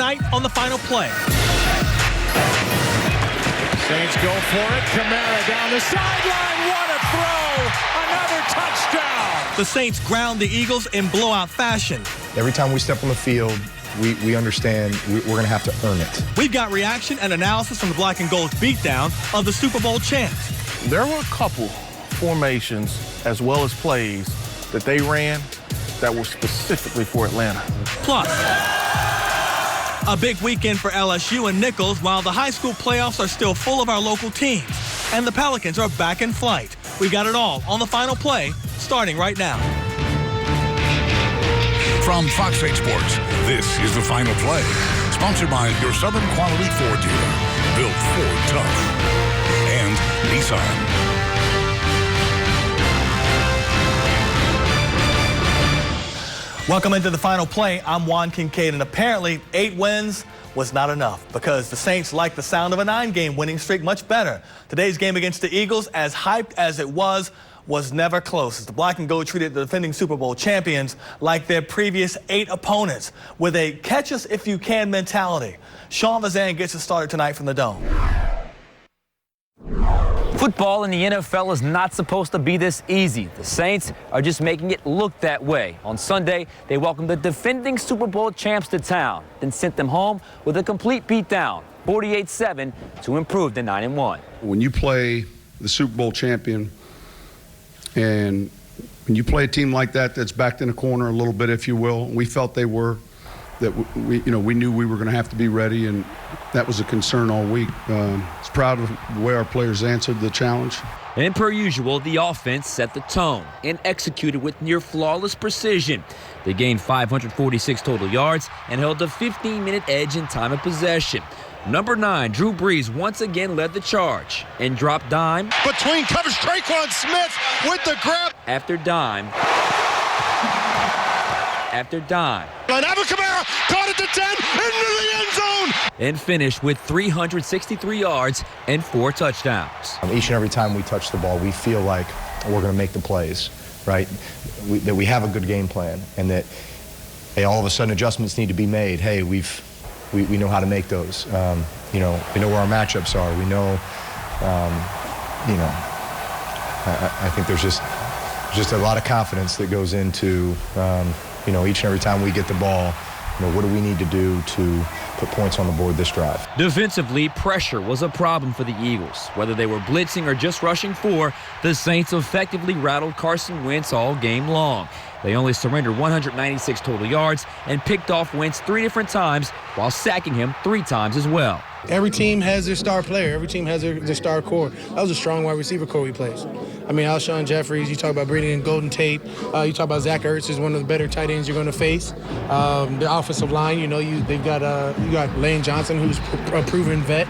tonight on the Final Play. Saints go for it. Kamara down the sideline. What a throw! Another touchdown! The Saints ground the Eagles in blowout fashion. Every time we step on the field, we understand we're going to have to earn it. We've got reaction and analysis from the Black and Gold's beatdown of the Super Bowl champs. There were a couple formations as well as plays that they ran that were specifically for Atlanta. Plus, a big weekend for LSU and Nichols while the high school playoffs are still full of our local teams. And the Pelicans are back in flight. We got it all on the Final Play, starting right now. From Fox 8 Sports, this is the Final Play. Sponsored by your Southern Quality Ford dealer. Built Ford tough. And Nissan. Welcome into the Final Play. I'm Juan Kincaid, and apparently 8 wins was not enough because the Saints like the sound of a 9-game winning streak much better. Today's game against the Eagles, as hyped as it was never close, as the Black and Gold treated the defending Super Bowl champions like their previous 8 opponents with a catch-us-if-you-can mentality. Sean Vazan gets us started tonight from the Dome. Football in the NFL is not supposed to be this easy. The Saints are just making it look that way. On Sunday, they welcomed the defending Super Bowl champs to town, then sent them home with a complete beatdown, 48-7, to improve to 9-1. When you play the Super Bowl champion and when you play a team like that that's backed in a corner a little bit, if you will, we felt they were, that we knew we were going to have to be ready, and that was a concern all week. I was proud of the way our players answered the challenge. And per usual, the offense set the tone and executed with near flawless precision. They gained 546 total yards and held a 15-minute edge in time of possession. Number 9, Drew Brees once again led the charge and dropped dime between covers. Traquan Smith with the grab after dime after dime. And Alvin Kamara caught at the 10 into the end zone. And finished with 363 yards and 4 touchdowns. Each and every time we touch the ball, we feel like we're going to make the plays, right? That we have a good game plan, and that, hey, all of a sudden adjustments need to be made. Hey, we know how to make those. We know where our matchups are. We know, I think there's just a lot of confidence that goes into, each and every time we get the ball, what do we need to do to put points on the board this drive? Defensively, pressure was a problem for the Eagles. Whether they were blitzing or just rushing 4, the Saints effectively rattled Carson Wentz all game long. They only surrendered 196 total yards and picked off Wentz 3 different times while sacking him 3 times as well. Every team has their star player. Every team has their star core. That was a strong wide receiver core we played. I mean, Alshon Jeffries, you talk about Brady and Golden Tate. You talk about Zach Ertz is one of the better tight ends you're going to face. The offensive line, they've got you got Lane Johnson, who's a proven vet.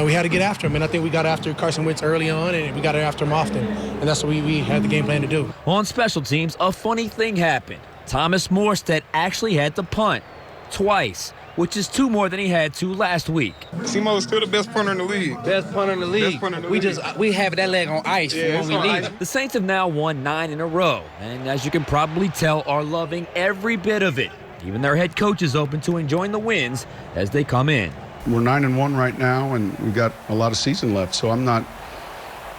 We had to get after him, and I think we got after Carson Wentz early on, and we got after him often. And that's what we had the game plan to do. On special teams, a funny thing happened. Thomas Morstead actually had to punt twice, which is 2 more than he had to last week. Simo's still the best punter in the league. Best punter in the league. We have that leg on ice for when we need it. The Saints have now won 9 in a row, and as you can probably tell, are loving every bit of it. Even their head coach is open to enjoying the wins as they come in. We're 9-1 right now, and we've got a lot of season left, so I'm not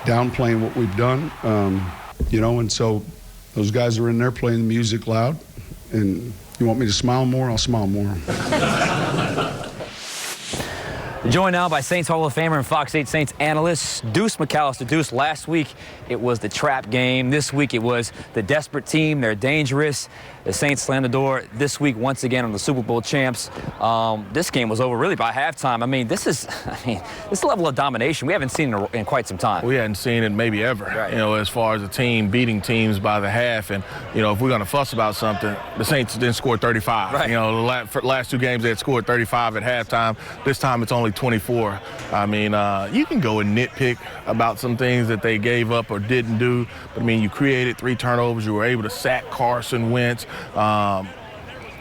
downplaying what we've done, and so those guys are in there playing the music loud, and you want me to smile more? I'll smile more. Joined now by Saints Hall of Famer and Fox 8 Saints analyst Deuce McAllister. Deuce, last week it was the trap game. This week it was the desperate team. They're dangerous. The Saints slammed the door this week once again on the Super Bowl champs. This game was over really by halftime. This level of domination we haven't seen in quite some time. We hadn't seen it maybe ever, right. As far as a team beating teams by the half. And, if we're going to fuss about something, the Saints didn't score 35. Right. The last 2 games they had scored 35 at halftime. This time it's only 24. You can go and nitpick about some things that they gave up or didn't do. But, you created 3 turnovers. You were able to sack Carson Wentz.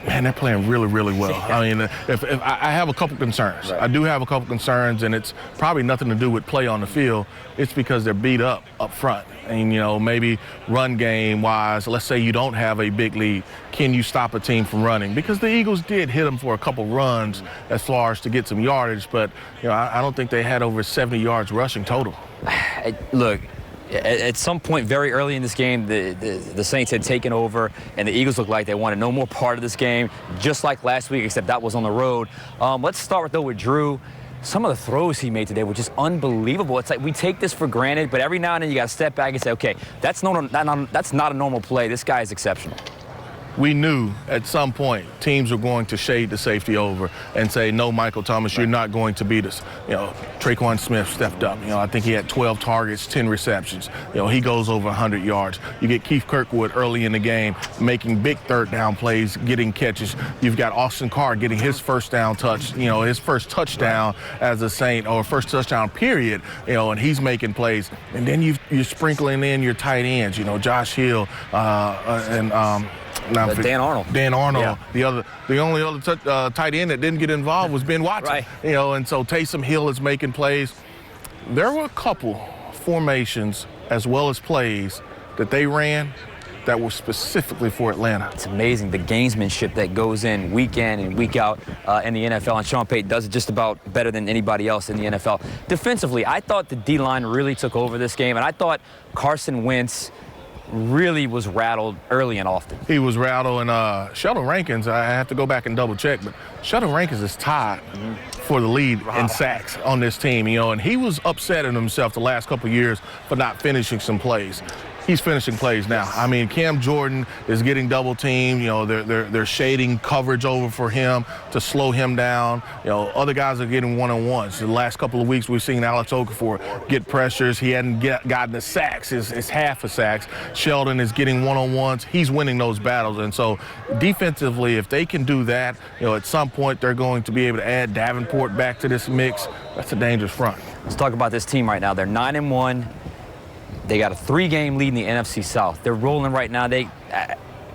Man, they're playing really, really well. I mean, if I have a couple concerns. Right. I do have a couple concerns, and it's probably nothing to do with play on the field. It's because they're beat up front. And, you know, maybe run game-wise, let's say you don't have a big lead. Can you stop a team from running? Because the Eagles did hit them for a couple runs as far as to get some yardage, but, you know, I don't think they had over 70 yards rushing total. Look, at some point very early in this game, the Saints had taken over, and the Eagles looked like they wanted no more part of this game, just like last week, except that was on the road. Let's start, though, with Drew. Some of the throws he made today were just unbelievable. It's like we take this for granted, but every now and then you got to step back and say, okay, that's not a normal play. This guy is exceptional. We knew at some point teams were going to shade the safety over and say, no, Michael Thomas, you're not going to beat us. You know, Traquan Smith stepped up. You know, I think he had 12 targets, 10 receptions. You know, he goes over 100 yards. You get Keith Kirkwood early in the game making big third down plays, getting catches. You've got Austin Carr getting his first down touch, you know, his first touchdown as a Saint, or first touchdown period, you know, and he's making plays. And then you're sprinkling in your tight ends, you know, Josh Hill Dan Arnold. Yeah. The only other tight end that didn't get involved was Ben Watson. Right. You know, and so Taysom Hill is making plays. There were a couple formations as well as plays that they ran that were specifically for Atlanta. It's amazing the gamesmanship that goes in week in week out in the NFL, and Sean Payton does it just about better than anybody else in the NFL. Defensively, I thought the D-line really took over this game, and I thought Carson Wentz really was rattled early and often. He was rattled, and Sheldon Rankins, I have to go back and double check, but Sheldon Rankins is tied for the lead in sacks on this team, you know, and he was upset at himself the last couple of years for not finishing some plays. He's finishing plays now. I mean, Cam Jordan is getting double teamed. You know, they're shading coverage over for him to slow him down. You know, other guys are getting one-on-ones. The last couple of weeks we've seen Alex Okafor get pressures. He hadn't gotten the sacks. It's half a sacks. Sheldon is getting one-on-ones. He's winning those battles. And so defensively, if they can do that, you know, at some point they're going to be able to add Davenport back to this mix. That's a dangerous front. Let's talk about this team right now. They're 9-1. They got a 3-game lead in the NFC South. They're rolling right now.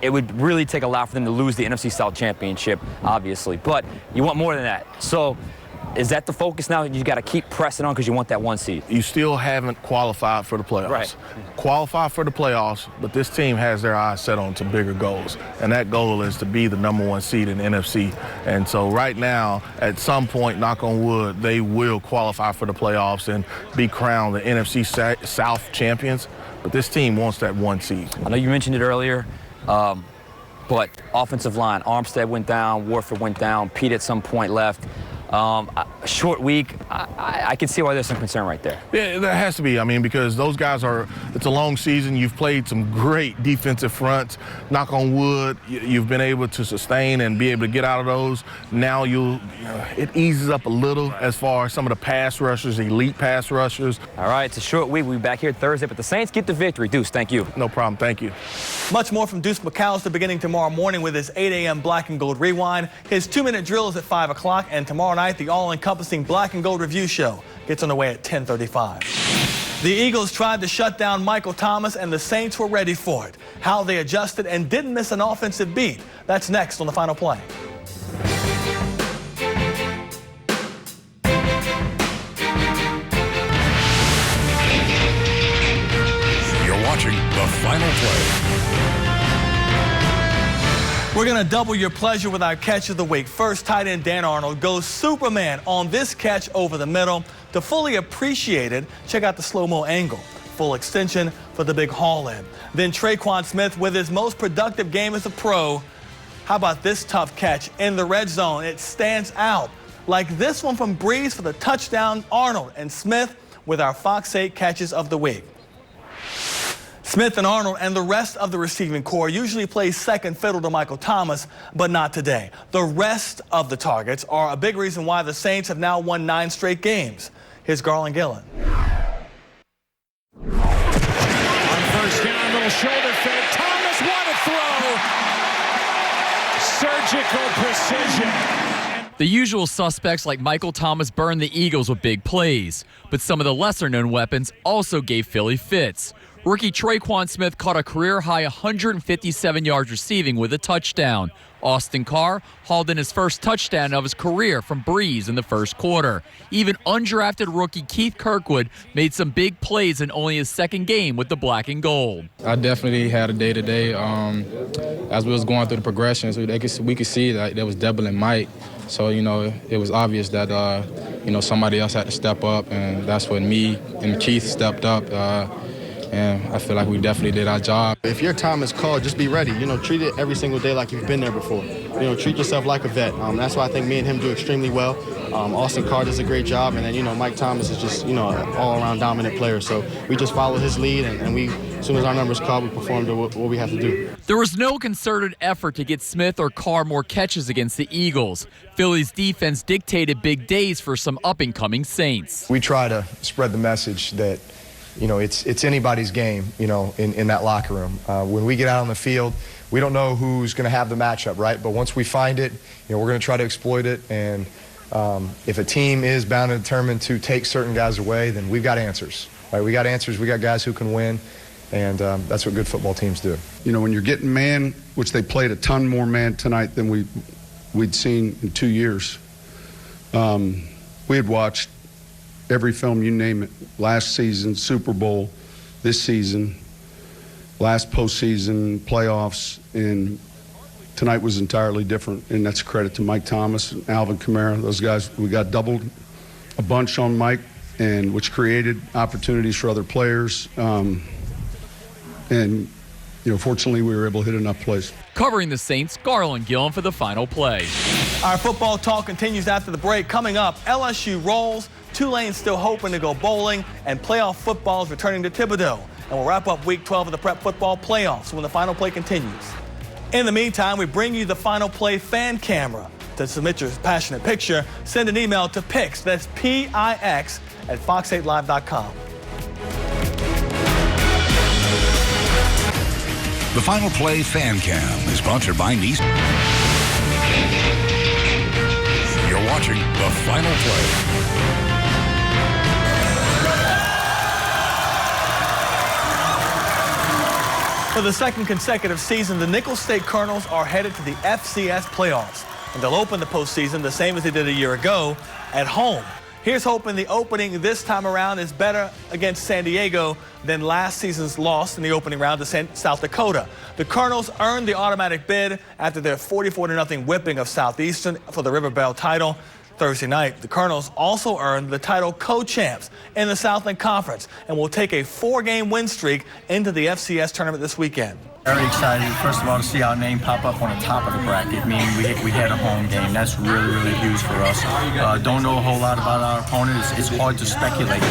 It would really take a lot for them to lose the NFC South championship, obviously. But you want more than that. So is that the focus now? You got to keep pressing on because you want that 1 seed. You still haven't qualified for the playoffs. Right. Qualify for the playoffs, but this team has their eyes set on some bigger goals. And that goal is to be the #1 seed in the NFC. And so right now, at some point, knock on wood, they will qualify for the playoffs and be crowned the NFC South champions. But this team wants that 1 seed. I know you mentioned it earlier, but offensive line, Armstead went down, Warford went down, Pete at some point left. A short week, I can see why there's some concern right there. Yeah, there has to be. I mean, because those guys it's a long season. You've played some great defensive fronts. Knock on wood, you've been able to sustain and be able to get out of those. Now it eases up a little as far as some of the pass rushers, elite pass rushers. All right, it's a short week. We'll be back here Thursday, but the Saints get the victory. Deuce, thank you. No problem. Thank you. Much more from Deuce McAllister beginning tomorrow morning with his 8 a.m. Black and Gold Rewind. His 2-minute drill is at 5 o'clock, and tomorrow night, the all-encompassing Black and Gold Review Show gets underway at 10:35. The Eagles tried to shut down Michael Thomas, and the Saints were ready for it. How they adjusted and didn't miss an offensive beat. That's next on the Final Play. You're watching the Final Play. We're going to double your pleasure with our catch of the week. First, tight end Dan Arnold goes Superman on this catch over the middle. To fully appreciate it, check out the slow-mo angle. Full extension for the big haul-in. Then Traquan Smith with his most productive game as a pro. How about this tough catch in the red zone? It stands out. Like this one from Breeze for the touchdown. Arnold and Smith with our Fox 8 catches of the week. Smith and Arnold and the rest of the receiving corps usually play second fiddle to Michael Thomas, but not today. The rest of the targets are a big reason why the Saints have now won 9 straight games. Here's Garland Gillen. On first down, little shoulder fake. Thomas, what a throw! Surgical precision. The usual suspects like Michael Thomas burned the Eagles with big plays, but some of the lesser-known weapons also gave Philly fits. Rookie Traquan Smith caught a career-high 157 yards receiving with a touchdown. Austin Carr hauled in his first touchdown of his career from Breeze in the first quarter. Even undrafted rookie Keith Kirkwood made some big plays in only his second game with the black and gold. I definitely had a day-to-day. As we was going through the progressions, we could see that there was Devil and Mike. So, it was obvious that, somebody else had to step up, and that's when me and Keith stepped up. And I feel like we definitely did our job. If your time is called, just be ready. Treat it every single day like you've been there before. Treat yourself like a vet. That's why I think me and him do extremely well. Austin Carr does a great job, and then, Mike Thomas is just, an all-around dominant player. So we just follow his lead, and we, as soon as our number's called, we perform to what we have to do. There was no concerted effort to get Smith or Carr more catches against the Eagles. Philly's defense dictated big days for some up-and-coming Saints. We try to spread the message that, it's anybody's game, in that locker room. When we get out on the field, we don't know who's going to have the matchup, right? But once we find it, we're going to try to exploit it. And if a team is bound and determined to take certain guys away, then we've got answers, right? We got answers. We got guys who can win. And that's what good football teams do. When you're getting man, which they played a ton more man tonight than we'd seen in 2 years. We had watched every film, you name it, last season, Super Bowl, this season, last postseason, playoffs, and tonight was entirely different, and that's a credit to Mike Thomas and Alvin Kamara. Those guys, we got doubled a bunch on Mike, and which created opportunities for other players, and fortunately we were able to hit enough plays. Covering the Saints, Garland Gillen for the Final Play. Our football talk continues after the break. Coming up, LSU rolls, Tulane's still hoping to go bowling, and playoff football is returning to Thibodaux. And we'll wrap up Week 12 of the Prep Football Playoffs when the Final Play continues. In the meantime, we bring you the Final Play fan camera. To submit your passionate picture, send an email to PIX, that's P-I-X, at fox8live.com. The Final Play Fan Cam is sponsored by Nissan. You're watching The Final Play. For the second consecutive season, the Nicholls State Colonels are headed to the FCS playoffs, and they'll open the postseason the same as they did a year ago, at home. Here's hoping the opening this time around is better against San Diego than last season's loss in the opening round to South Dakota. The Colonels earned the automatic bid after their 44-0 whipping of Southeastern for the River Bell title Thursday night. The Colonels also earned the title co-champs in the Southland Conference and will take a 4-game win streak into the FCS tournament this weekend. Very excited, first of all, to see our name pop up on the top of the bracket, meaning we had a home game. That's really, really huge for us. Don't know a whole lot about our opponent. It's hard to speculate,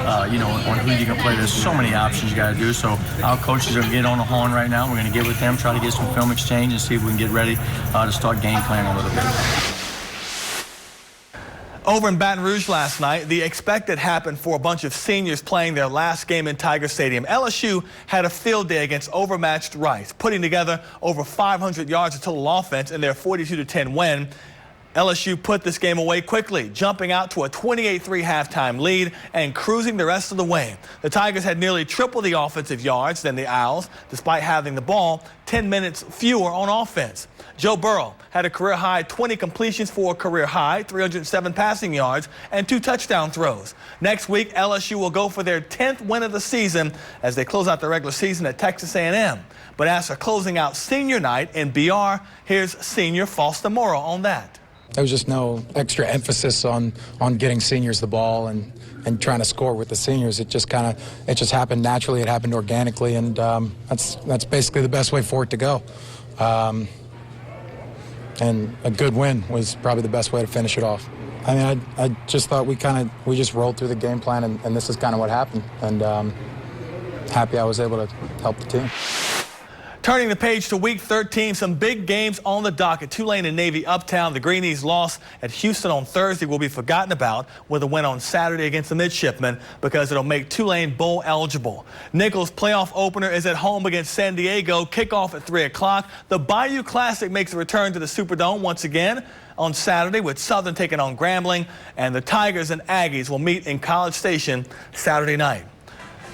on who you can play. There's so many options you got to do. So our coaches are going to get on the horn right now. We're going to get with them, try to get some film exchange and see if we can get ready to start game planning a little bit. Over in Baton Rouge last night, the expected happened for a bunch of seniors playing their last game in Tiger Stadium. LSU had a field day against overmatched Rice, putting together over 500 yards of total offense in their 42-10 win. LSU put this game away quickly, jumping out to a 28-3 halftime lead and cruising the rest of the way. The Tigers had nearly triple the offensive yards than the Owls, despite having the ball 10 minutes fewer on offense. Joe Burrow had a career-high 20 completions for a career-high 307 passing yards and 2 touchdown throws. Next week, LSU will go for their 10th win of the season as they close out the regular season at Texas A&M. But as for closing out senior night in BR, here's senior Foster Morrow on that. There was just no extra emphasis on getting seniors the ball and trying to score with the seniors. It just happened naturally. It happened organically, and that's basically the best way for it to go. And a good win was probably the best way to finish it off. I mean, I just thought we just rolled through the game plan, and this is kind of what happened. And happy I was able to help the team. Turning the page to Week 13, some big games on the docket. Tulane and Navy Uptown. The Greenies' loss at Houston on Thursday will be forgotten about with a win on Saturday against the Midshipmen because it'll make Tulane bowl eligible. Nicholls' playoff opener is at home against San Diego. Kickoff at 3 o'clock. The Bayou Classic makes a return to the Superdome once again on Saturday with Southern taking on Grambling, and the Tigers and Aggies will meet in College Station Saturday night.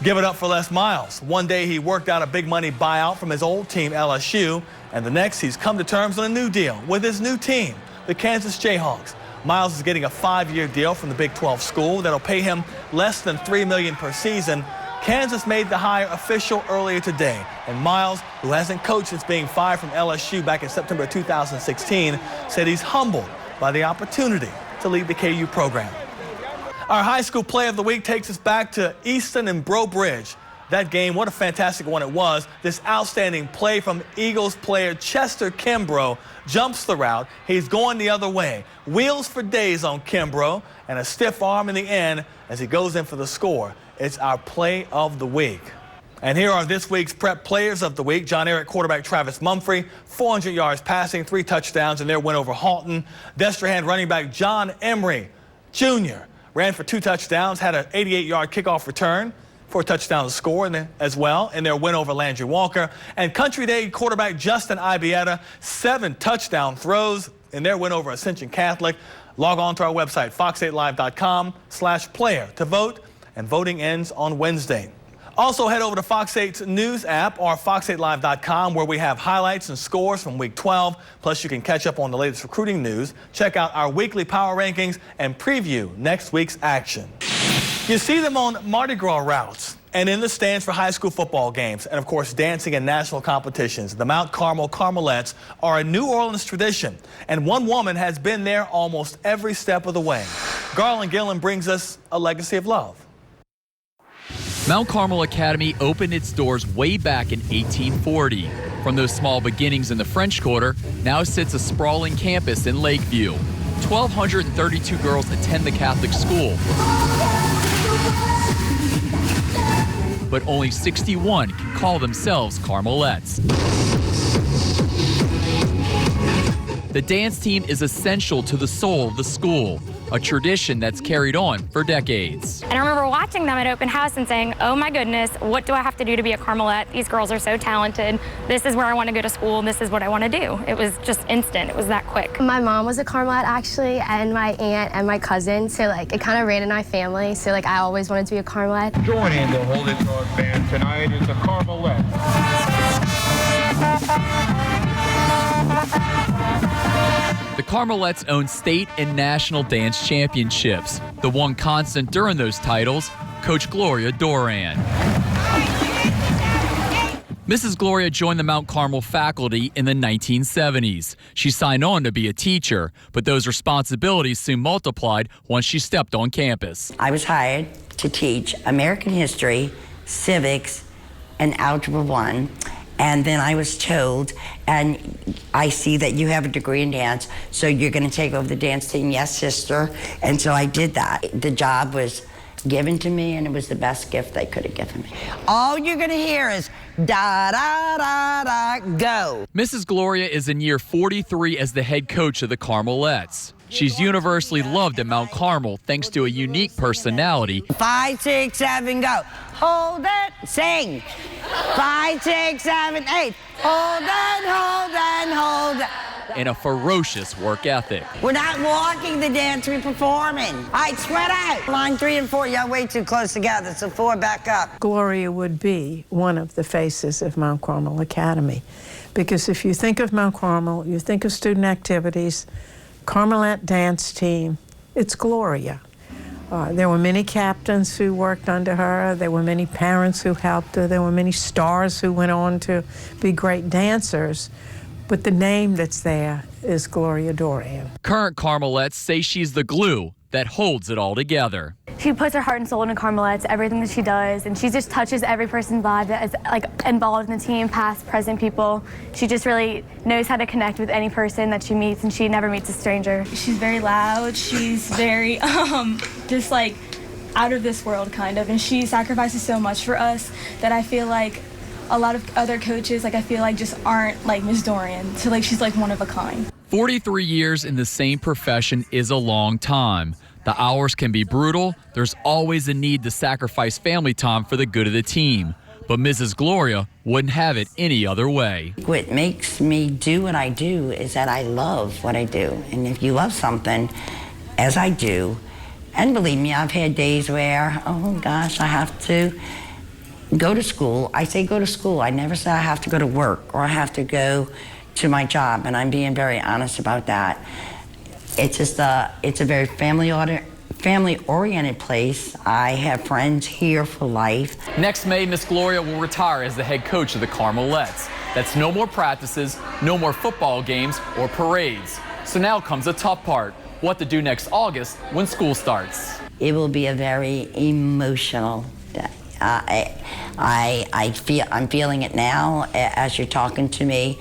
Give it up for Les Miles. One day he worked out a big money buyout from his old team, LSU, and the next he's come to terms on a new deal with his new team, the Kansas Jayhawks. Miles is getting a 5-year deal from the Big 12 school that'll pay him less than $3 million per season. Kansas made the hire official earlier today, and Miles, who hasn't coached since being fired from LSU back in September 2016, said he's humbled by the opportunity to lead the KU program. Our high school play of the week takes us back to Easton and Breaux Bridge. That game, what a fantastic one it was. This outstanding play from Eagles player Chester Kimbrough jumps the route. He's going the other way. Wheels for days on Kimbrough and a stiff arm in the end as he goes in for the score. It's our play of the week. And here are this week's prep players of the week. John Eric quarterback Travis Mumphrey, 400 yards passing, 3 touchdowns in their win over Halton. Destrehan running back John Emery Jr. ran for 2 touchdowns, had an 88-yard kickoff return for a touchdown to score as well in their win over Landry Walker. And Country Day quarterback Justin Ibieta, 7 touchdown throws in their win over Ascension Catholic. Log on to our website, fox8live.com/player to vote, and voting ends on Wednesday. Also, head over to Fox 8's news app or fox8live.com, where we have highlights and scores from Week 12. Plus, you can catch up on the latest recruiting news, check out our weekly power rankings, and preview next week's action. You see them on Mardi Gras routes and in the stands for high school football games, and of course dancing in national competitions. The Mount Carmel Carmelettes are a New Orleans tradition, and one woman has been there almost every step of the way. Garland Gillen brings us a legacy of love. Mount Carmel Academy opened its doors way back in 1840. From those small beginnings in the French Quarter, now sits a sprawling campus in Lakeview. 1,232 girls attend the Catholic school, but only 61 can call themselves Carmelettes. The dance team is essential to the soul of the school, a tradition that's carried on for decades. And I remember watching them at open house and saying, oh my goodness, what do I have to do to be a Carmelette? These girls are so talented. This is where I want to go to school, and this is what I want to do. It was just instant. It was that quick. My mom was a Carmelette, actually, and my aunt and my cousin, so like it kind of ran in my family, so like I always wanted to be a Carmelette. Joining the Hold It North band tonight is the Carmelette. The Carmelettes own state and national dance championships. The one constant during those titles, Coach Gloria Doran. Mrs. Gloria joined the Mount Carmel faculty in the 1970s. She signed on to be a teacher, but those responsibilities soon multiplied once she stepped on campus. I was hired to teach American history, civics, and Algebra 1. And then I was told, and I see that you have a degree in dance, so you're going to take over the dance team. Yes, sister. And so I did that. The job was given to me, and it was the best gift they could have given me. All you're going to hear is da da da da go. Mrs. Gloria is in year 43 as the head coach of the Carmelettes. She's universally loved at Mount Carmel thanks to a unique personality. 5, 6, 7, go. Hold it, sing. 5, 6, 7, 8. Hold it, hold it, hold it. And a ferocious work ethic. We're not walking the dance, we're performing. All right, spread out. Line 3 and 4, y'all way too close together, so 4 back up. Gloria would be one of the faces of Mount Carmel Academy. Because if you think of Mount Carmel, you think of student activities, Carmelette dance team, it's Gloria. There were many captains who worked under her. There were many parents who helped her. There were many stars who went on to be great dancers. But the name that's there is Gloria Doran. Current Carmelettes say she's the glue that holds it all together. She puts her heart and soul into Carmelettes, everything that she does, and she just touches every person's life that is like involved in the team, past, present people. She just really knows how to connect with any person that she meets, and she never meets a stranger. She's very loud. She's very just like out of this world kind of, and she sacrifices so much for us that I feel like a lot of other coaches, like I feel like just aren't like Miss Dorian. So like she's like one of a kind. 43 years in the same profession is a long time. The hours can be brutal. There's always a need to sacrifice family time for the good of the team. But Mrs. Gloria wouldn't have it any other way. What makes me do what I do is that I love what I do. And if you love something, as I do, and believe me, I've had days where, oh gosh, I have to go to school. I say go to school. I never say I have to go to work or I have to go to my job, and I'm being very honest about that. It's just it's a very family-oriented place. I have friends here for life. Next May, Miss Gloria will retire as the head coach of the Carmelettes. That's no more practices, no more football games or parades. So now comes the tough part, what to do next August when school starts. It will be a very emotional day. I'm feeling it now as you're talking to me,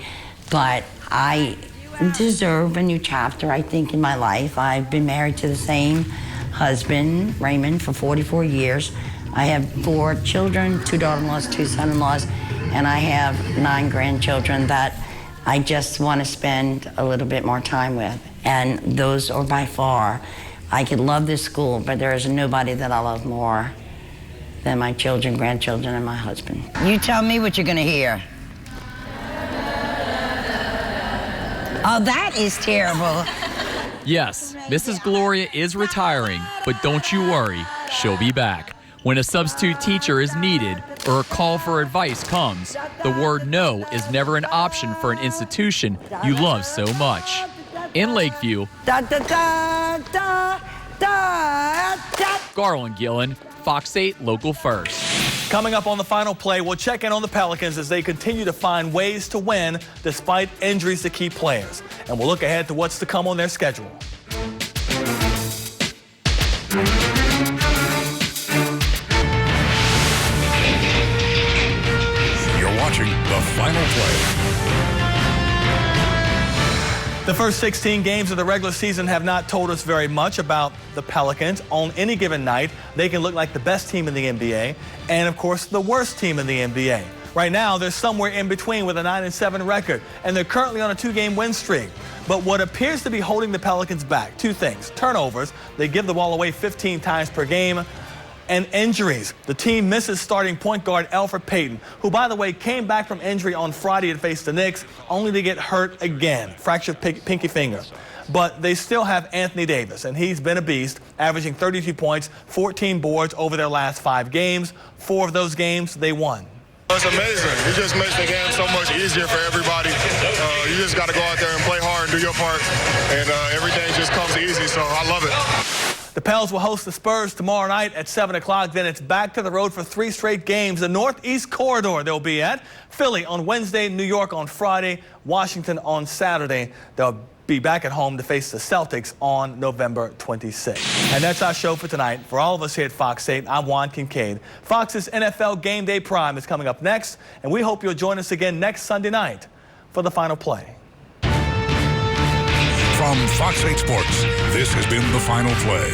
but I deserve a new chapter, I think, in my life. I've been married to the same husband, Raymond, for 44 years. I have 4 children, 2 daughter-in-laws, 2 son-in-laws, and I have 9 grandchildren that I just want to spend a little bit more time with. And those are by far, I could love this school, but there is nobody that I love more than my children, grandchildren, and my husband. You tell me what you're going to hear. Oh, that is terrible. Yes, Mrs. Gloria is retiring, but don't you worry, she'll be back. When a substitute teacher is needed or a call for advice comes, the word no is never an option for an institution you love so much. In Lakeview, Garland Gillen, Fox 8 Local First. Coming up on the Final Play, we'll check in on the Pelicans as they continue to find ways to win despite injuries to key players. And we'll look ahead to what's to come on their schedule. You're watching the Final Play. The first 16 games of the regular season have not told us very much about the Pelicans. On any given night, they can look like the best team in the NBA and, of course, the worst team in the NBA. Right now, they're somewhere in between with a 9-7 record, and they're currently on a 2-game win streak. But what appears to be holding the Pelicans back, 2 things. Turnovers, they give the ball away 15 times per game, and injuries. The team misses starting point guard Elfrid Payton, who, by the way, came back from injury on Friday to face the Knicks, only to get hurt again, fractured pinky finger. But they still have Anthony Davis, and he's been a beast, averaging 32 points, 14 boards over their last 5 games. 4 of those games, they won. It's amazing. It just makes the game so much easier for everybody. You just got to go out there and play hard and do your part, and everything just comes easy, so I love it. The Pels will host the Spurs tomorrow night at 7 o'clock. Then it's back to the road for 3 straight games. The Northeast Corridor they'll be at. Philly on Wednesday, New York on Friday, Washington on Saturday. They'll be back at home to face the Celtics on November 26th. And that's our show for tonight. For all of us here at Fox 8, I'm Juan Kincaid. Fox's NFL Game Day Prime is coming up next, and we hope you'll join us again next Sunday night for the Final Play. From Fox 8 Sports, this has been the Final Play.